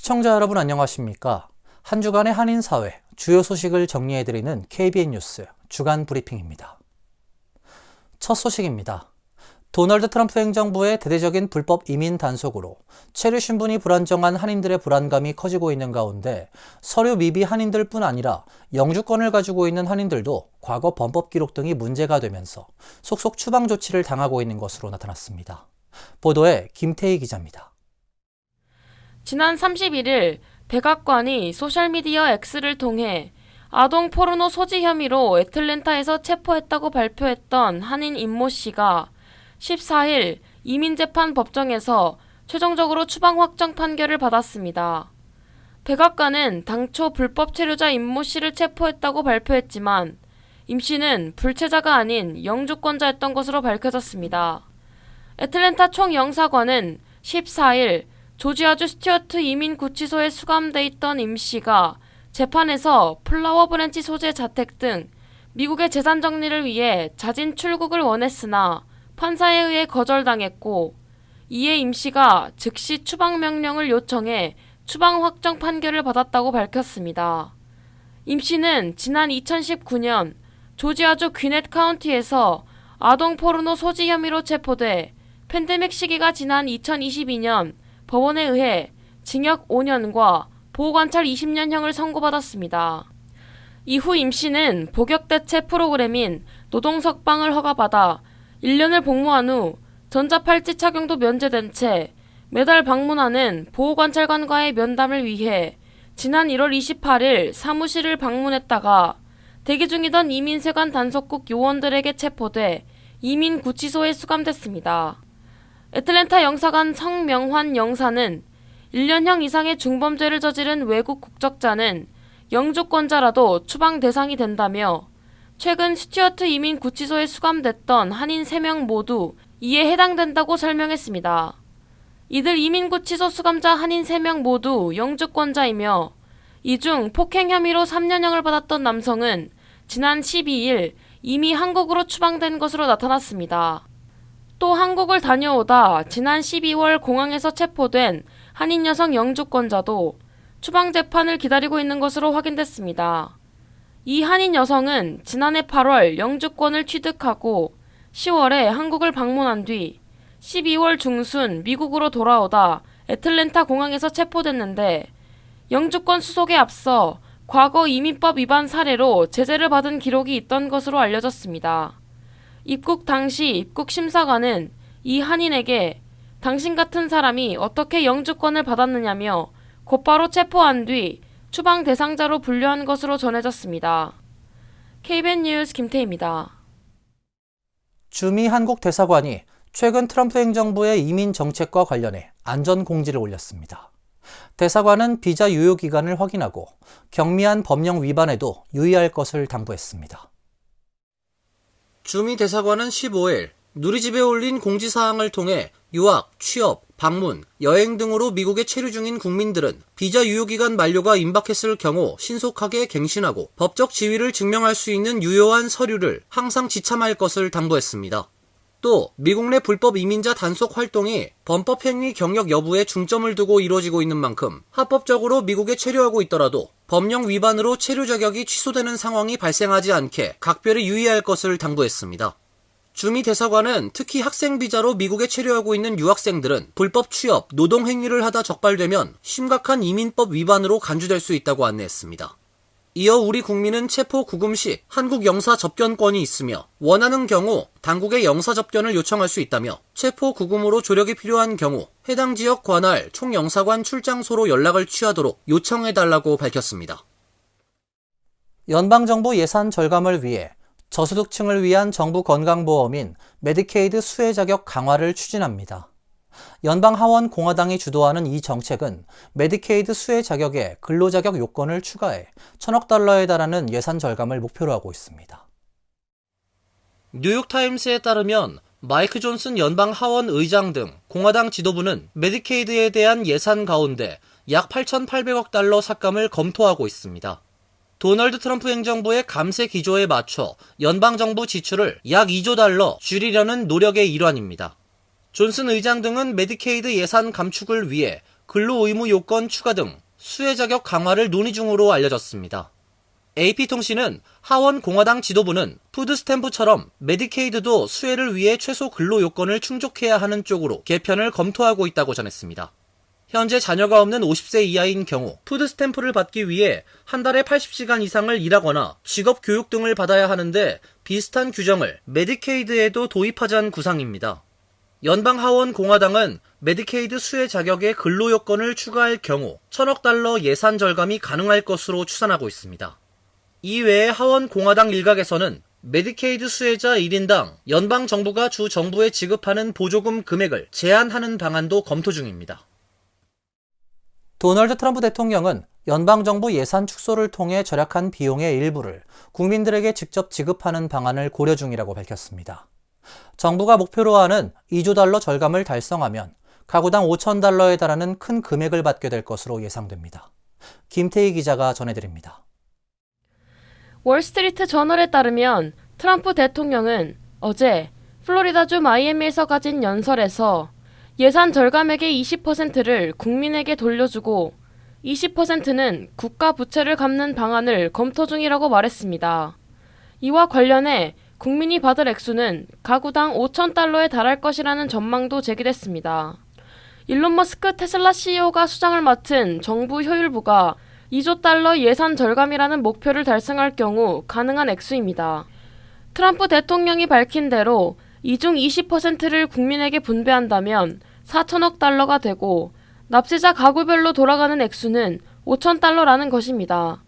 시청자 여러분 안녕하십니까? 한 주간의 한인사회 주요 소식을 정리해드리는 KBN 뉴스 주간 브리핑입니다. 첫 소식입니다. 도널드 트럼프 행정부의 대대적인 불법 이민 단속으로 체류 신분이 불안정한 한인들의 불안감이 커지고 있는 가운데 서류 미비 한인들뿐 아니라 영주권을 가지고 있는 한인들도 과거 범법 기록 등이 문제가 되면서 속속 추방 조치를 당하고 있는 것으로 나타났습니다. 보도에 김태희 기자입니다. 지난 31일 백악관이 소셜미디어 X를 통해 아동 포르노 소지 혐의로 애틀랜타에서 체포했다고 발표했던 한인 임모 씨가 14일 이민재판 법정에서 최종적으로 추방 확정 판결을 받았습니다. 백악관은 당초 불법 체류자 임모 씨를 체포했다고 발표했지만 임 씨는 불체자가 아닌 영주권자였던 것으로 밝혀졌습니다. 애틀랜타 총영사관은 14일 조지아주 스튜어트 이민구치소에 수감돼 있던 임 씨가 재판에서 플라워 브랜치 소재 자택 등 미국의 재산 정리를 위해 자진 출국을 원했으나 판사에 의해 거절당했고, 이에 임 씨가 즉시 추방 명령을 요청해 추방 확정 판결을 받았다고 밝혔습니다. 임 씨는 지난 2019년 조지아주 귀넷 카운티에서 아동 포르노 소지 혐의로 체포돼 팬데믹 시기가 지난 2022년 법원에 의해 징역 5년과 보호관찰 20년형을 선고받았습니다. 이후 임 씨는 복역대체 프로그램인 노동석방을 허가받아 1년을 복무한 후 전자팔찌 착용도 면제된 채 매달 방문하는 보호관찰관과의 면담을 위해 지난 1월 28일 사무실을 방문했다가 대기 중이던 이민세관 단속국 요원들에게 체포돼 이민구치소에 수감됐습니다. 애틀랜타 영사관 성명환 영사는 1년형 이상의 중범죄를 저지른 외국 국적자는 영주권자라도 추방 대상이 된다며 최근 스튜어트 이민구치소에 수감됐던 한인 3명 모두 이에 해당된다고 설명했습니다. 이들 이민구치소 수감자 한인 3명 모두 영주권자이며 이 중 폭행 혐의로 3년형을 받았던 남성은 지난 12일 이미 한국으로 추방된 것으로 나타났습니다. 또 한국을 다녀오다 지난 12월 공항에서 체포된 한인 여성 영주권자도 추방 재판을 기다리고 있는 것으로 확인됐습니다. 이 한인 여성은 지난해 8월 영주권을 취득하고 10월에 한국을 방문한 뒤 12월 중순 미국으로 돌아오다 애틀랜타 공항에서 체포됐는데 영주권 수속에 앞서 과거 이민법 위반 사례로 제재를 받은 기록이 있던 것으로 알려졌습니다. 입국 당시 입국심사관은 이 한인에게 당신 같은 사람이 어떻게 영주권을 받았느냐며 곧바로 체포한 뒤 추방 대상자로 분류한 것으로 전해졌습니다. KBN 뉴스 김태희입니다. 주미 한국 대사관이 최근 트럼프 행정부의 이민 정책과 관련해 안전 공지를 올렸습니다. 대사관은 비자 유효 기간을 확인하고 경미한 법령 위반에도 유의할 것을 당부했습니다. 주미 대사관은 15일 누리집에 올린 공지사항을 통해 유학, 취업, 방문, 여행 등으로 미국에 체류 중인 국민들은 비자 유효기간 만료가 임박했을 경우 신속하게 갱신하고 법적 지위를 증명할 수 있는 유효한 서류를 항상 지참할 것을 당부했습니다. 또 미국 내 불법 이민자 단속 활동이 범법 행위 경력 여부에 중점을 두고 이루어지고 있는 만큼 합법적으로 미국에 체류하고 있더라도 법령 위반으로 체류 자격이 취소되는 상황이 발생하지 않게 각별히 유의할 것을 당부했습니다. 주미 대사관은 특히 학생 비자로 미국에 체류하고 있는 유학생들은 불법 취업, 노동 행위를 하다 적발되면 심각한 이민법 위반으로 간주될 수 있다고 안내했습니다. 이어 우리 국민은 체포 구금 시 한국 영사 접견권이 있으며 원하는 경우 당국의 영사 접견을 요청할 수 있다며 체포 구금으로 조력이 필요한 경우 해당 지역 관할 총영사관 출장소로 연락을 취하도록 요청해달라고 밝혔습니다. 연방정부 예산 절감을 위해 저소득층을 위한 정부 건강보험인 메디케이드 수혜 자격 강화를 추진합니다. 연방하원 공화당이 주도하는 이 정책은 메디케이드 수혜 자격에 근로자격 요건을 추가해 1,000억 달러에 달하는 예산 절감을 목표로 하고 있습니다. 뉴욕타임스에 따르면 마이크 존슨 연방하원 의장 등 공화당 지도부는 메디케이드에 대한 예산 가운데 약 8,800억 달러 삭감을 검토하고 있습니다. 도널드 트럼프 행정부의 감세 기조에 맞춰 연방정부 지출을 약 2조 달러 줄이려는 노력의 일환입니다. 존슨 의장 등은 메디케이드 예산 감축을 위해 근로의무 요건 추가 등 수혜 자격 강화를 논의 중으로 알려졌습니다. AP통신은 하원 공화당 지도부는 푸드스탬프처럼 메디케이드도 수혜를 위해 최소 근로 요건을 충족해야 하는 쪽으로 개편을 검토하고 있다고 전했습니다. 현재 자녀가 없는 50세 이하인 경우 푸드스탬프를 받기 위해 한 달에 80시간 이상을 일하거나 직업 교육 등을 받아야 하는데 비슷한 규정을 메디케이드에도 도입하자는 구상입니다. 연방 하원 공화당은 메디케이드 수혜 자격에 근로 요건을 추가할 경우 1,000억 달러 예산 절감이 가능할 것으로 추산하고 있습니다. 이외에 하원 공화당 일각에서는 메디케이드 수혜자 1인당 연방 정부가 주 정부에 지급하는 보조금 금액을 제한하는 방안도 검토 중입니다. 도널드 트럼프 대통령은 연방정부 예산 축소를 통해 절약한 비용의 일부를 국민들에게 직접 지급하는 방안을 고려 중이라고 밝혔습니다. 정부가 목표로 하는 2조 달러 절감을 달성하면 가구당 5,000달러에 달하는 큰 금액을 받게 될 것으로 예상됩니다. 김태희 기자가 전해드립니다. 월스트리트 저널에 따르면 트럼프 대통령은 어제 플로리다주 마이애미에서 가진 연설에서 예산 절감액의 20%를 국민에게 돌려주고 20%는 국가 부채를 갚는 방안을 검토 중이라고 말했습니다. 이와 관련해 국민이 받을 액수는 가구당 5,000달러에 달할 것이라는 전망도 제기됐습니다. 일론 머스크 테슬라 CEO가 수장을 맡은 정부 효율부가 2조 달러 예산 절감이라는 목표를 달성할 경우 가능한 액수입니다. 트럼프 대통령이 밝힌 대로 이 중 20%를 국민에게 분배한다면 4천억 달러가 되고 납세자 가구별로 돌아가는 액수는 5,000달러라는 것입니다.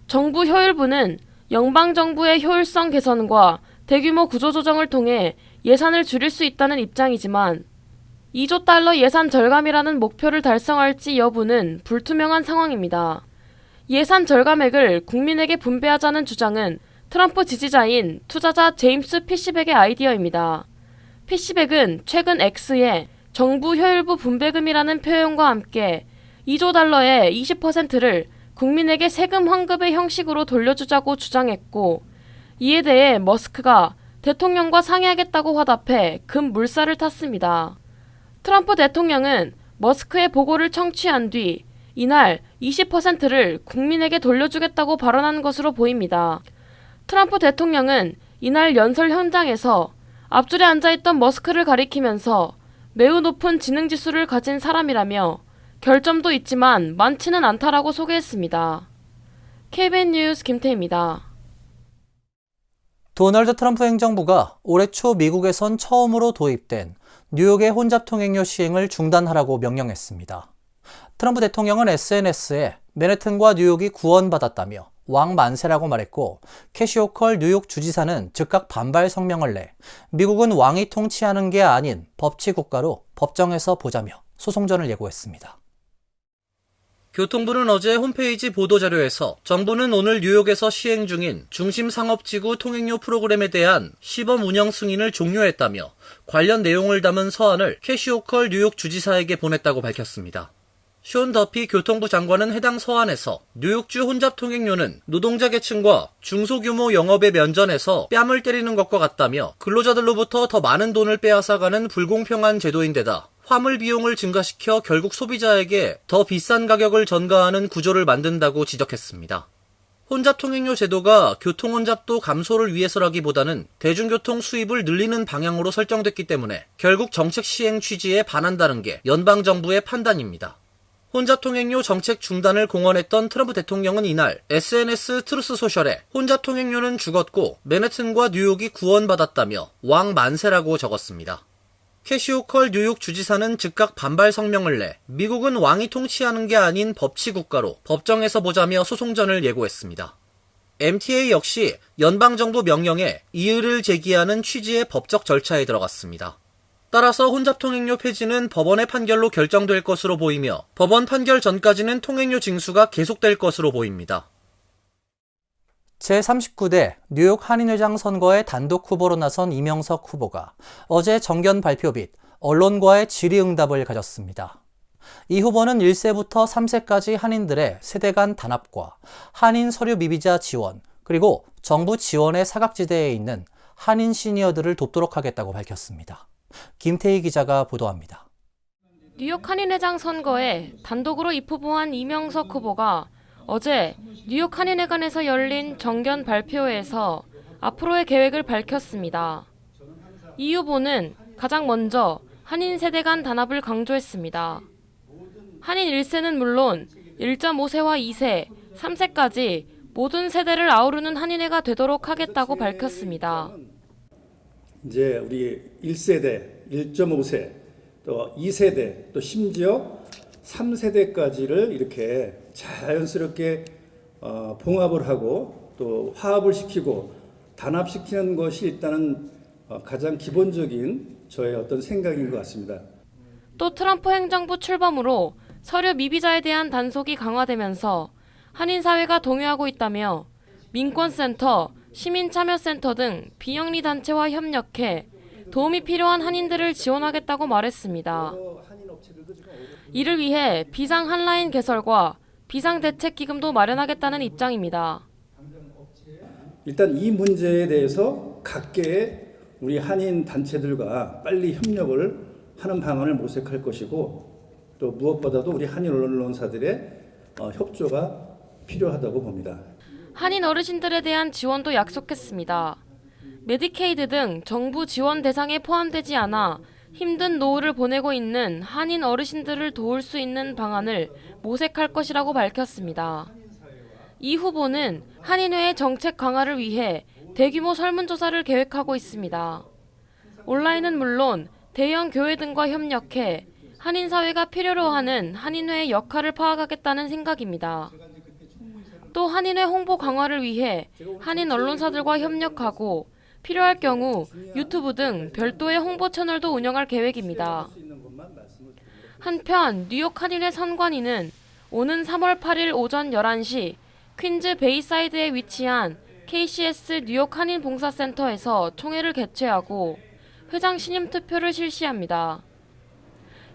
정부 효율부는 연방정부의 효율성 개선과 대규모 구조조정을 통해 예산을 줄일 수 있다는 입장이지만 2조 달러 예산 절감이라는 목표를 달성할지 여부는 불투명한 상황입니다. 예산 절감액을 국민에게 분배하자는 주장은 트럼프 지지자인 투자자 제임스 피시백의 아이디어입니다. 피시백은 최근 X에 정부 효율부 분배금이라는 표현과 함께 2조 달러의 20%를 국민에게 세금 환급의 형식으로 돌려주자고 주장했고 이에 대해 머스크가 대통령과 상의하겠다고 화답해 급 물살을 탔습니다. 트럼프 대통령은 머스크의 보고를 청취한 뒤 이날 20%를 국민에게 돌려주겠다고 발언한 것으로 보입니다. 트럼프 대통령은 이날 연설 현장에서 앞줄에 앉아있던 머스크를 가리키면서 매우 높은 지능지수를 가진 사람이라며 결점도 있지만 많지는 않다라고 소개했습니다. KBN 뉴스 김태희입니다. 도널드 트럼프 행정부가 올해 초 미국에선 처음으로 도입된 뉴욕의 혼잡통행료 시행을 중단하라고 명령했습니다. 트럼프 대통령은 SNS에 맨해튼과 뉴욕이 구원받았다며 왕만세라고 말했고 캐시 호컬 뉴욕 주지사는 즉각 반발 성명을 내 미국은 왕이 통치하는 게 아닌 법치국가로 법정에서 보자며 소송전을 예고했습니다. 교통부는 어제 홈페이지 보도자료에서 정부는 오늘 뉴욕에서 시행 중인 중심상업지구 통행료 프로그램에 대한 시범 운영 승인을 종료했다며 관련 내용을 담은 서한을 캐시 호컬 뉴욕 주지사에게 보냈다고 밝혔습니다. 숀 더피 교통부 장관은 해당 서한에서 뉴욕주 혼잡통행료는 노동자 계층과 중소규모 영업의 면전에서 뺨을 때리는 것과 같다며 근로자들로부터 더 많은 돈을 빼앗아가는 불공평한 제도인데다 화물 비용을 증가시켜 결국 소비자에게 더 비싼 가격을 전가하는 구조를 만든다고 지적했습니다. 혼잡통행료 제도가 교통혼잡도 감소를 위해서라기보다는 대중교통 수입을 늘리는 방향으로 설정됐기 때문에 결국 정책 시행 취지에 반한다는 게 연방정부의 판단입니다. 혼잡통행료 정책 중단을 공언했던 트럼프 대통령은 이날 SNS 트루스 소셜에 혼잡통행료는 죽었고 맨해튼과 뉴욕이 구원받았다며 왕만세라고 적었습니다. 캐시 호컬 뉴욕 주지사는 즉각 반발 성명을 내 미국은 왕이 통치하는 게 아닌 법치국가로 법정에서 보자며 소송전을 예고했습니다. MTA 역시 연방정부 명령에 이의를 제기하는 취지의 법적 절차에 들어갔습니다. 따라서 혼잡통행료 폐지는 법원의 판결로 결정될 것으로 보이며 법원 판결 전까지는 통행료 징수가 계속될 것으로 보입니다. 제39대 뉴욕 한인회장 선거에 단독 후보로 나선 이명석 후보가 어제 정견 발표 및 언론과의 질의응답을 가졌습니다. 이 후보는 1세부터 3세까지 한인들의 세대 간 단합과 한인 서류 미비자 지원, 그리고 정부 지원의 사각지대에 있는 한인 시니어들을 돕도록 하겠다고 밝혔습니다. 김태희 기자가 보도합니다. 뉴욕 한인회장 선거에 단독으로 입후보한 이명석 후보가 어제 뉴욕 한인회관에서 열린 정견 발표회에서 앞으로의 계획을 밝혔습니다. 이 후보는 가장 먼저 한인 세대 간 단합을 강조했습니다. 한인 1세는 물론 1.5세와 2세, 3세까지 모든 세대를 아우르는 한인회가 되도록 하겠다고 밝혔습니다. 이제 우리 1세대, 1.5세, 또 2세대, 또 심지어 3세대까지를 이렇게 자연스럽게 봉합을 하고 또 화합을 시키고 단합시키는 것이 일단은 가장 기본적인 저의 어떤 생각인 것 같습니다. 또 트럼프 행정부 출범으로 서류 미비자에 대한 단속이 강화되면서 한인 사회가 동요하고 있다며 민권센터, 시민참여센터 등 비영리 단체와 협력해 도움이 필요한 한인들을 지원하겠다고 말했습니다. 이를 위해 비상 한라인 개설과 비상 대책 기금도 마련하겠다는 입장입니다. 일단 이 문제에 대해서 각계의 우리 한인 단체들과 빨리 협력을 하는 방안을 모색할 것이고 또 무엇보다도 우리 한인 언론사들의 협조가 필요하다고 봅니다. 한인 어르신들에 대한 지원도 약속했습니다. 메디케이드 등 정부 지원 대상에 포함되지 않아 힘든 노후를 보내고 있는 한인 어르신들을 도울 수 있는 방안을 모색할 것이라고 밝혔습니다. 이 후보는 한인회의 정책 강화를 위해 대규모 설문조사를 계획하고 있습니다. 온라인은 물론 대형 교회 등과 협력해 한인 사회가 필요로 하는 한인회의 역할을 파악하겠다는 생각입니다. 또 한인회 홍보 강화를 위해 한인 언론사들과 협력하고 필요할 경우 유튜브 등 별도의 홍보 채널도 운영할 계획입니다. 한편 뉴욕 한인회 선관위는 오는 3월 8일 오전 11시 퀸즈 베이사이드에 위치한 KCS 뉴욕 한인 봉사센터에서 총회를 개최하고 회장 신임 투표를 실시합니다.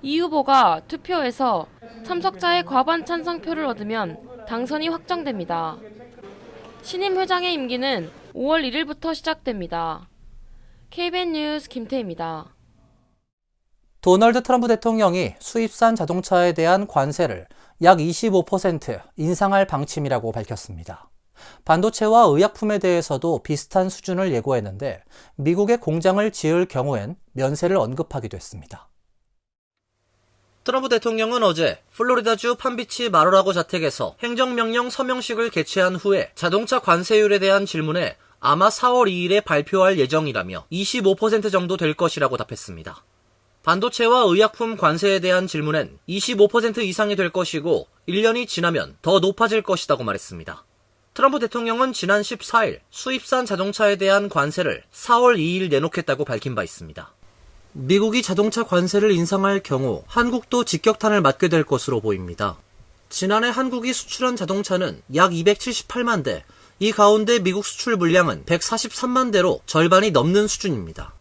이 후보가 투표에서 참석자의 과반 찬성표를 얻으면 당선이 확정됩니다. 신임 회장의 임기는 5월 1일부터 시작됩니다. KBN 뉴스 김태희입니다. 도널드 트럼프 대통령이 수입산 자동차에 대한 관세를 약 25% 인상할 방침이라고 밝혔습니다. 반도체와 의약품에 대해서도 비슷한 수준을 예고했는데 미국에 공장을 지을 경우엔 면세를 언급하기도 했습니다. 트럼프 대통령은 어제 플로리다주 팜비치 마로라고 자택에서 행정명령 서명식을 개최한 후에 자동차 관세율에 대한 질문에 아마 4월 2일에 발표할 예정이라며 25% 정도 될 것이라고 답했습니다. 반도체와 의약품 관세에 대한 질문엔 25% 이상이 될 것이고 1년이 지나면 더 높아질 것이라고 말했습니다. 트럼프 대통령은 지난 14일 수입산 자동차에 대한 관세를 4월 2일 내놓겠다고 밝힌 바 있습니다. 미국이 자동차 관세를 인상할 경우 한국도 직격탄을 맞게 될 것으로 보입니다. 지난해 한국이 수출한 자동차는 약 278만 대, 이 가운데 미국 수출 물량은 143만 대로 절반이 넘는 수준입니다.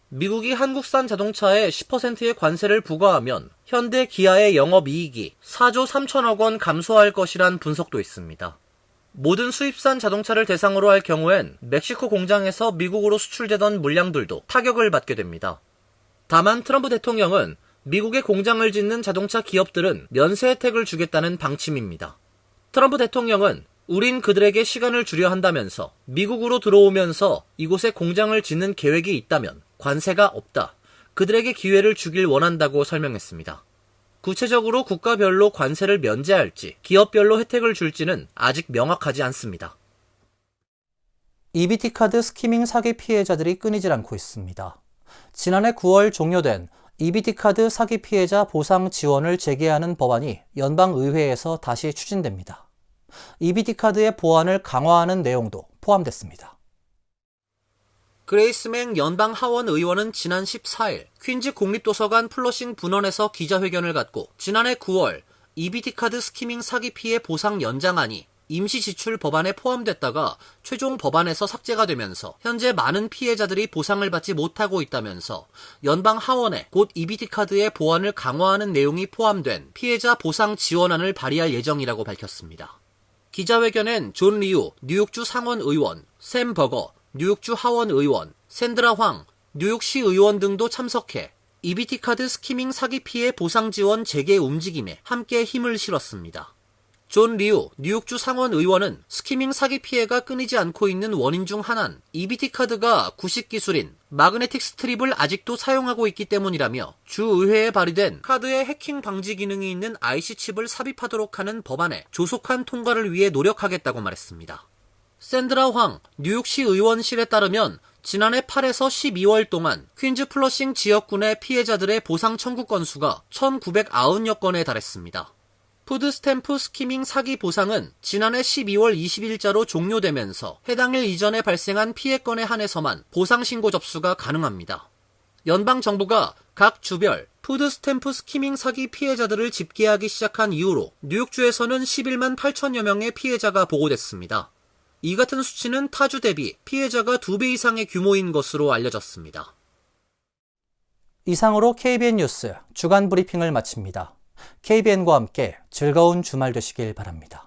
미국이 한국산 자동차에 10%의 관세를 부과하면 현대 기아의 영업이익이 4조 3천억 원 감소할 것이란 분석도 있습니다. 모든 수입산 자동차를 대상으로 할 경우엔 멕시코 공장에서 미국으로 수출되던 물량들도 타격을 받게 됩니다. 다만 트럼프 대통령은 미국에 공장을 짓는 자동차 기업들은 면세 혜택을 주겠다는 방침입니다. 트럼프 대통령은 우린 그들에게 시간을 주려 한다면서 미국으로 들어오면서 이곳에 공장을 짓는 계획이 있다면 관세가 없다. 그들에게 기회를 주길 원한다고 설명했습니다. 구체적으로 국가별로 관세를 면제할지 기업별로 혜택을 줄지는 아직 명확하지 않습니다. EBT카드 스키밍 사기 피해자들이 끊이질 않고 있습니다. 지난해 9월 종료된 EBT카드 사기 피해자 보상 지원을 재개하는 법안이 연방의회에서 다시 추진됩니다. EBT카드의 보안을 강화하는 내용도 포함됐습니다. 그레이스 맥 연방 하원 의원은 지난 14일 퀸즈 국립도서관 플러싱 분원에서 기자회견을 갖고 지난해 9월 EBT카드 스키밍 사기 피해 보상 연장안이 임시 지출 법안에 포함됐다가 최종 법안에서 삭제가 되면서 현재 많은 피해자들이 보상을 받지 못하고 있다면서 연방 하원에 곧 EBT카드의 보안을 강화하는 내용이 포함된 피해자 보상 지원안을 발의할 예정이라고 밝혔습니다. 기자회견엔 존 리우 뉴욕주 상원 의원, 샘 버거 뉴욕주 하원 의원, 샌드라 황 뉴욕시 의원 등도 참석해 EBT 카드 스키밍 사기 피해 보상 지원 재개 움직임에 함께 힘을 실었습니다. 존 리우 뉴욕주 상원 의원은 스키밍 사기 피해가 끊이지 않고 있는 원인 중 하나는 EBT 카드가 구식 기술인 마그네틱 스트립을 아직도 사용하고 있기 때문이라며 주 의회에 발의된 카드의 해킹 방지 기능이 있는 IC 칩을 삽입하도록 하는 법안의 조속한 통과를 위해 노력하겠다고 말했습니다. 샌드라 황 뉴욕시 의원실에 따르면 지난해 8에서 12월 동안 퀸즈 플러싱 지역군의 피해자들의 보상 청구 건수가 1,990여 건에 달했습니다. 푸드 스탬프 스키밍 사기 보상은 지난해 12월 20일자로 종료되면서 해당일 이전에 발생한 피해 건에 한해서만 보상 신고 접수가 가능합니다. 연방정부가 각 주별 푸드 스탬프 스키밍 사기 피해자들을 집계하기 시작한 이후로 뉴욕주에서는 11만 8천여 명의 피해자가 보고됐습니다. 이 같은 수치는 타주 대비 피해자가 2배 이상의 규모인 것으로 알려졌습니다. 이상으로 KBN 뉴스 주간 브리핑을 마칩니다. KBN과 함께 즐거운 주말 되시길 바랍니다.